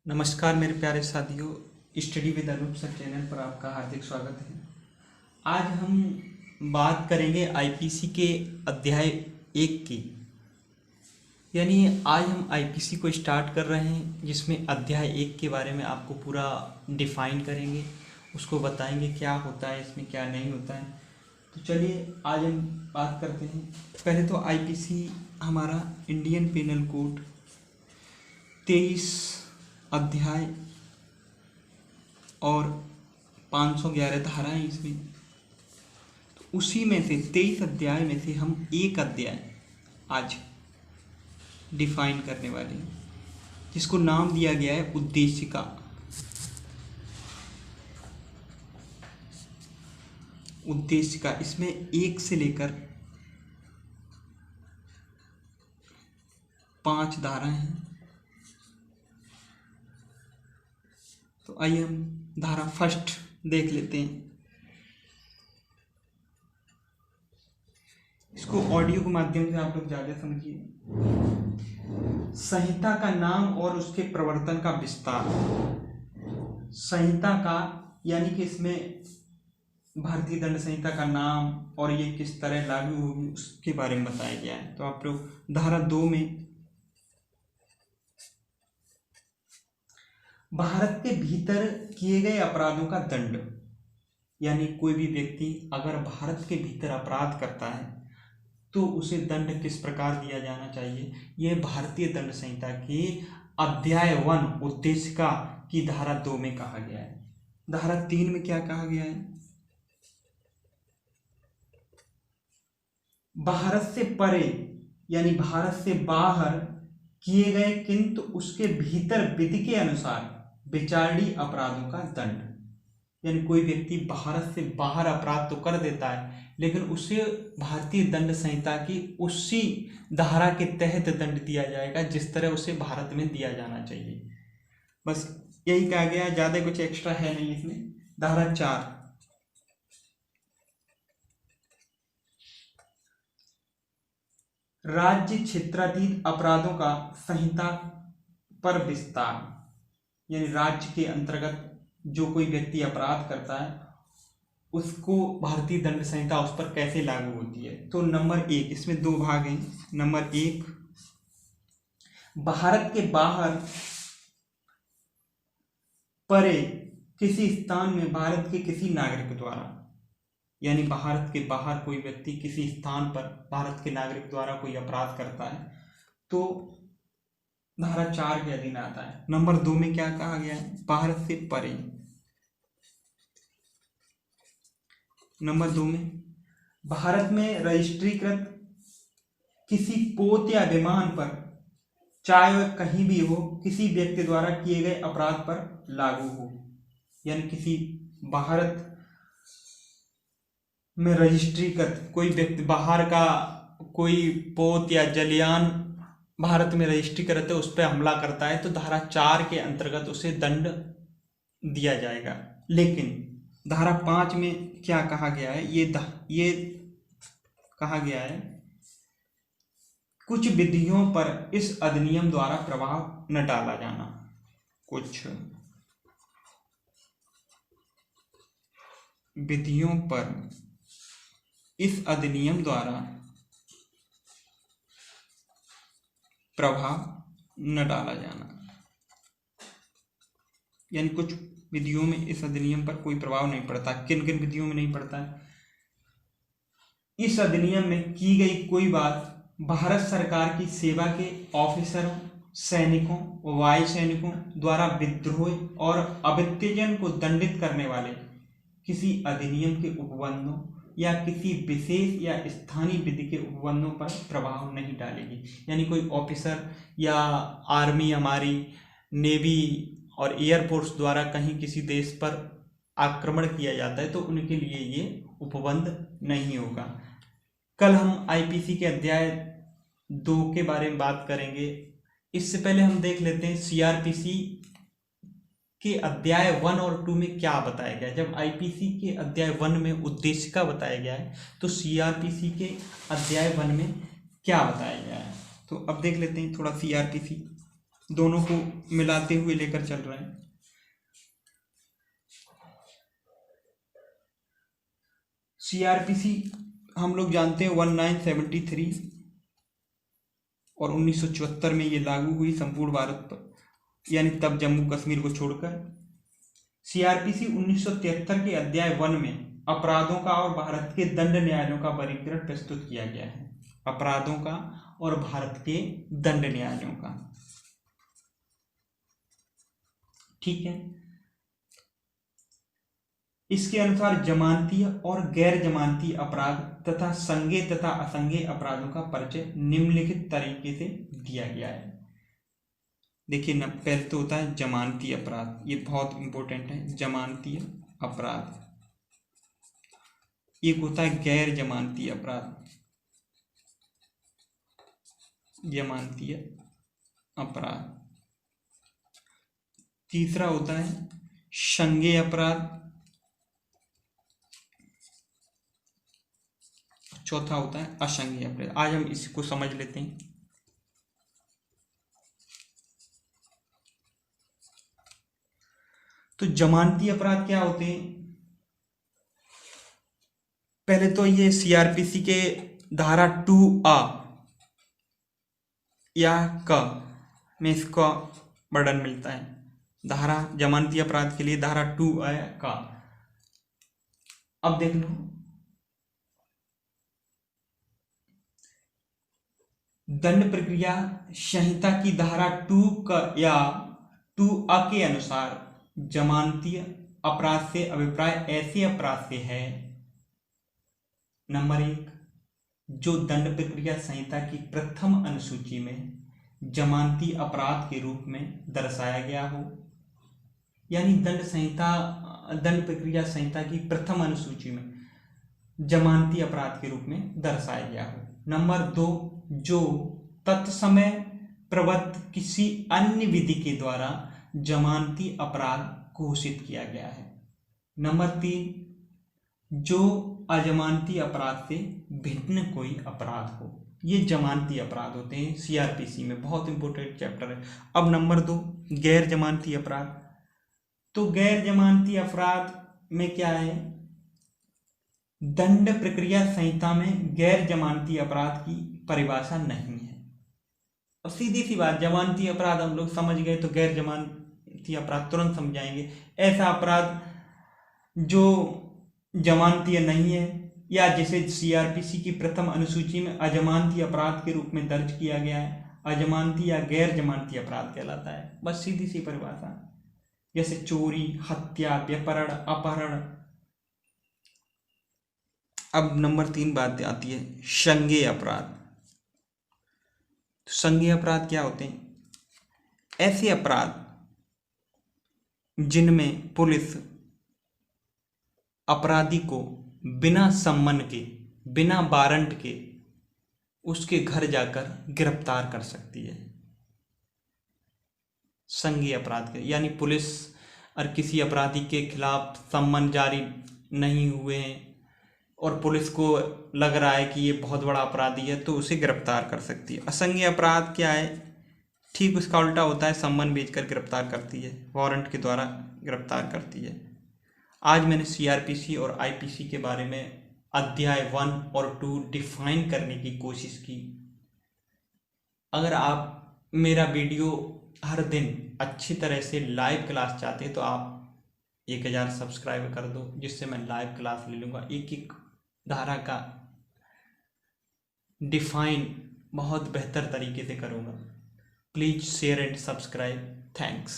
नमस्कार मेरे प्यारे साथियों, study with Anoop sir channel पर आपका हार्दिक स्वागत है। आज हम बात करेंगे आईपीसी के अध्याय 1 की। यानी आज हम आईपीसी को स्टार्ट कर रहे हैं, जिसमें अध्याय 1 के बारे में आपको पूरा डिफाइन करेंगे, उसको बताएंगे क्या होता है इसमें, क्या नहीं होता है। तो चलिए आज हम बात करते हैं। पहले तो आईपीसी हमारा इंडियन पिनल कोड 23 अध्याय और 511 धाराएं इसमें। तो उसी में से 23 अध्याय में से हम एक अध्याय आज डिफाइन करने वाले हैं, जिसको नाम दिया गया है उद्देशिका। उद्देशिका इसमें 1 से लेकर 5 धाराएं हैं। तो आइए हम धारा फर्स्ट देख लेते हैं। इसको ऑडियो के माध्यम से आप लोग ज़्यादा समझिए। संहिता का नाम और उसके प्रवर्तन का विस्तार। संहिता का यानी कि इसमें भारतीय दंड संहिता का नाम और ये किस तरह लागू होगी उसके बारे में बताया गया है। तो आप लोग धारा 2 में भारत के भीतर किए गए अपराधों का दंड, यानी कोई भी व्यक्ति अगर भारत के भीतर अपराध करता है तो उसे दंड किस प्रकार दिया जाना चाहिए, यह भारतीय दंड संहिता के अध्याय 1 उद्देशिका की धारा 2 में कहा गया है। धारा 3 में क्या कहा गया है? भारत से परे यानी भारत से बाहर किए गए किंतु उसके भीतर विधि के अनुसार विचारणीय अपराधों का दंड, यानी कोई व्यक्ति भारत से बाहर अपराध तो कर देता है लेकिन उसे भारतीय दंड संहिता की उसी धारा के तहत दंड दिया जाएगा जिस तरह उसे भारत में दिया जाना चाहिए। बस यही कहा गया है, ज्यादा कुछ एक्स्ट्रा है नहीं इसमें। धारा 4 राज्य क्षेत्राधीन अपराधों का संहिता पर विस्तार, यानी राज्य के अंतर्गत जो कोई व्यक्ति अपराध करता है उसको भारतीय दंड संहिता उस पर कैसे लागू होती है। तो नंबर 1, इसमें 2 भाग हैं। नंबर 1, भारत के बाहर परे किसी स्थान में भारत के किसी नागरिक द्वारा, यानी भारत के बाहर कोई व्यक्ति किसी स्थान पर भारत के नागरिक द्वारा कोई अपराध करता है तो धारा 4 के अधीन आता है। नंबर 2 में क्या कहा गया है? भारत से परे। नंबर 2 में भारत में रजिस्ट्रीकृत किसी पोत या विमान पर, चाहे वह कहीं भी हो, किसी व्यक्ति द्वारा किए गए अपराध पर लागू हो, यानी किसी भारत में रजिस्ट्रीकृत कोई व्यक्ति, बाहर का कोई पोत या जलयान भारत में रजिस्ट्री करते उस पर हमला करता है तो धारा 4 के अंतर्गत उसे दंड दिया जाएगा। लेकिन धारा 5 में क्या कहा गया है? ये कहा गया है कुछ विधियों पर इस अधिनियम द्वारा प्रभाव न डाला जाना। कुछ विधियों पर इस अधिनियम द्वारा प्रभाव न डाला जाना, यानी कुछ विधियों में इस अधिनियम पर कोई प्रभाव नहीं पड़ता। किन किन विधियों में नहीं पड़ता है? इस अधिनियम में की गई कोई बात भारत सरकार की सेवा के ऑफिसरों, सैनिकों, वायु सैनिकों द्वारा विद्रोह और अवत्यजन को दंडित करने वाले किसी अधिनियम के उपबंधों या किसी विशेष या स्थानीय विधि के उपबंधों पर प्रभाव नहीं डालेगी। यानी कोई ऑफिसर या आर्मी, हमारी नेवी और एयरफोर्स द्वारा कहीं किसी देश पर आक्रमण किया जाता है तो उनके लिए ये उपबंध नहीं होगा। कल हम आईपीसी के अध्याय 2 के बारे में बात करेंगे। इससे पहले हम देख लेते हैं सीआरपीसी के अध्याय 1 और 2 में क्या बताया गया है। जब आईपीसी के अध्याय 1 में उद्देशिका बताया गया है तो सीआरपीसी के अध्याय 1 में क्या बताया गया है। तो अब देख लेते हैं थोड़ा सीआरपीसी। दोनों को मिलाते हुए लेकर चल रहे हैं। सीआरपीसी हम लोग जानते हैं 1973 और 1974 में ये लागू हुई संपूर्ण भारत पर, यानी तब जम्मू कश्मीर को छोड़कर। सीआरपीसी 1973 के अध्याय 1 में अपराधों का और भारत के दंड न्यायालयों का वर्गीकरण प्रस्तुत किया गया है। अपराधों का और भारत के दंड न्यायालयों का, ठीक है। इसके अनुसार जमानतीय और गैर जमानती अपराध तथा संज्ञेय तथा असंज्ञेय अपराधों का परिचय निम्नलिखित तरीके से दिया गया है। देखिए न, पहले तो होता है जमानती अपराध, ये बहुत इंपॉर्टेंट है। जमानती अपराध। एक होता है गैर जमानती अपराध, जमानती अपराध। तीसरा होता है संज्ञेय अपराध। चौथा होता है असंज्ञेय अपराध। आज हम इसको समझ लेते हैं। तो जमानती अपराध क्या होते हैं? पहले तो ये सीआरपीसी के धारा 2A या क में इसका वर्णन मिलता है। धारा जमानती अपराध के लिए धारा 2A का। अब देख लो, दंड प्रक्रिया संहिता की धारा 2 का या 2A के अनुसार जमानती अपराध से अभिप्राय ऐसे अपराध से है, नंबर 1, जो दंड प्रक्रिया संहिता की प्रथम अनुसूची में जमानती अपराध के रूप में दर्शाया गया हो, यानी दंड प्रक्रिया संहिता की प्रथम अनुसूची में जमानती अपराध के रूप में दर्शाया गया हो। नंबर 2, जो तत्समय प्रवृत्त किसी अन्य विधि के द्वारा जमानती अपराध घोषित किया गया है। नंबर 3, जो अजमानती अपराध से भिन्न कोई अपराध हो। ये जमानती अपराध होते हैं सीआरपीसी में, बहुत इंपॉर्टेंट चैप्टर है। अब नंबर 2, गैर जमानती अपराध। तो गैर जमानती अपराध में क्या है? दंड प्रक्रिया संहिता में गैर जमानती अपराध की परिभाषा नहीं है। और सीधी सी बात, जमानती अपराध हम लोग समझ गए तो गैर जमानती अपराध तुरंत समझाएंगे। ऐसा अपराध जो जमानती नहीं है या जिसे सीआरपीसी की प्रथम अनुसूची में अजमानती अपराध के रूप में दर्ज किया गया है, अजमानती या गैर जमानती अपराध कहलाता है। बस सीधी सी परिभाषा, जैसे चोरी, हत्या, व्यपहरण, अपहरण। अब नंबर 3 बात आती है संज्ञेय अपराध। संज्ञेय अपराध क्या होते हैं? ऐसे अपराध जिनमें पुलिस अपराधी को बिना सम्मन के, बिना वारंट के उसके घर जाकर गिरफ्तार कर सकती है। संज्ञेय अपराध के, यानी पुलिस और किसी अपराधी के खिलाफ सम्मन जारी नहीं हुए हैं और पुलिस को लग रहा है कि ये बहुत बड़ा अपराधी है तो उसे गिरफ्तार कर सकती है। असंज्ञेय अपराध क्या है? ठीक उसका उल्टा होता है, सम्मन भेजकर गिरफ्तार करती है, वारंट के द्वारा गिरफ्तार करती है। आज मैंने सीआरपीसी और आईपीसी के बारे में अध्याय 1 और 2 डिफाइन करने की कोशिश की। अगर आप मेरा वीडियो हर दिन अच्छी तरह से लाइव क्लास चाहते हैं तो आप 1000 सब्सक्राइब कर दो, जिससे मैं लाइव क्लास ले लूँगा। एक एक धारा का डिफाइन बहुत बेहतर तरीके से करूँगा। Please share and subscribe. Thanks.